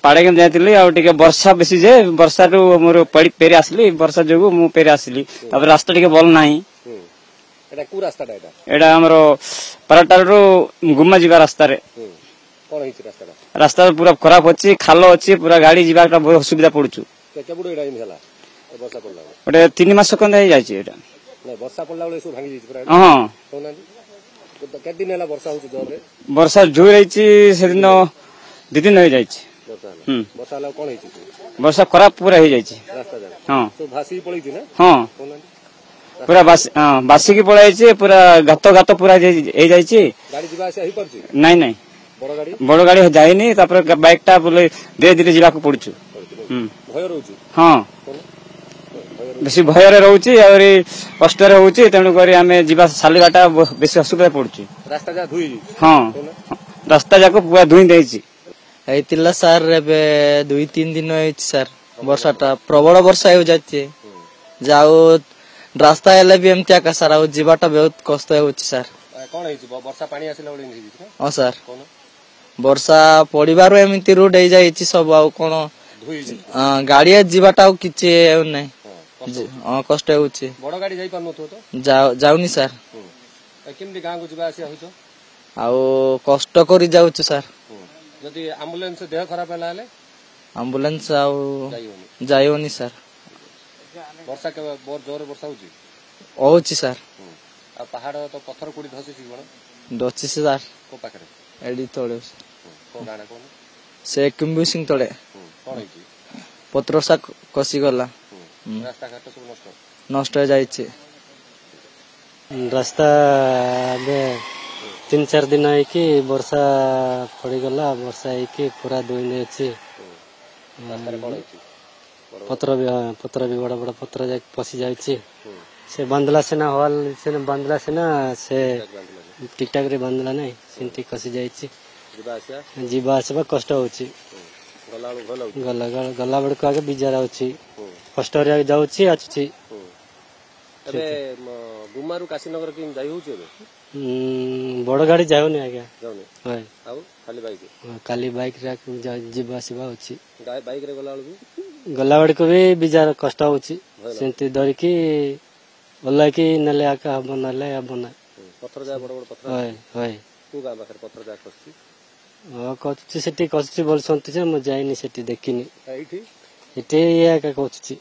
पाड़े के जाइली आ वर्षा बेसी जे वर्षा रु मोर पेरी आसली वर्षा जो मु पेरी आसली रास्ता टिके भल ना एटा को रास्ताटा एटा हमरो परटाल रु गुम्मा जीवा रास्ता रे कोन हिच रास्ताटा रास्ता पूरा खराब अछि खालो अछि पूरा गाड़ी जीवाटा बहुत असुविधा पड़ुछु केते बुडो एटा इनला वर्षा पड़ला ओटे 3 मास कन जाई जाय छि एटा नै वर्षा पड़ला बेले सु भांगी जइछ पूरा हां कोना तो केते दिन हला वर्षा होछ जोर रे वर्षा जोर रही छि से दिन 2 दिन हो जाय छि वर्षा हला कोन हिच वर्षा खराब पूरा हो जाय छि रास्ता जा हां तो भासी पड़ी छि ना हां कोना पूरा बासी की पड़ाई छि पूरा गात पूरा ए जाय छि गाड़ी जीवा से ही पड़छि नहीं नहीं बड़ गाड़ी जाइनी तापर बाइक टा बोले धीरे धीरे जीवा को पड़छु भय रहउछि हां बेसी भय रे रहउछि और कष्ट रे होउछि तेनु करी हमें जीवा सालिगाटा बेसी असुविधा पड़छु रास्ता जा धुई हां रास्ता जाको पूरा धुई देइ छि एतिला सर रे 2-3 दिन होइछि सर वर्षाटा प्रबल वर्षा हो जाछि जाओ रास्ता एले भी एमतिया का सर आ जीवाटा बहुत कष्ट होउछि सर कोन हिच वर्षा पानी आसिला ओडी हिच हां सर वर्षा पडिबारो एमिति रोड हे जाइछि सब आ कोन गाड़ी जीवाटा किछि नै हां कष्ट होउछि बड़ गाड़ी जाई पानो तो जाउनी सर केमदी गां को जीवा आसी होइछो आ कष्ट करी जाउछु सर जदी एम्बुलेंस देह खराब हला ले एम्बुलेंस आ जाइओनी सर वर्षा के बहुत जोर वर्षा होउछि सर आ पहाड़ तो पत्थर कुडी धसी छि कोन डछि सर को पाखरे एडी तोळे को गाना कोन से किंबु सिंह तोळे कोन हिची पत्र सा कसी गला रास्ता घाट सब नष्ट हो जाइछि रास्ता बे 3-4 दिन है कि वर्षा पड़ी गला वर्षा है कि पूरा दुई अछि रास्ता रे कोन हिची पत्र भी बड़ा बड़ा पत्र जाक पसी जाय छी से बंदला से ना हॉल से बंदला से ना से टिक टाक रे बंदला नै सिंटी कसी जाय छी जीवा आसबा कष्ट होची गला बड़ का के बिजार होची कष्ट रे जाउ छी अछि अबे गुमारू काशीनगर कि जाई होची बड़ गाड़ी जाउ नै आगे जाउनी होय आउ खाली बाइक रे जीवा आसबा होची बाइक रे गला बड़ को भी बिजार कष्ट होची सेंती धरि की बोला कि नले आका हबो नले हबो ना पत्थर जा बड़ बड़ पत्थर होय होय तू गा बाखर पत्थर जा खसची कथि सेठी कथि बोल संति जे म जाइनी सेठी देखिनी एठी एटे या का कहछि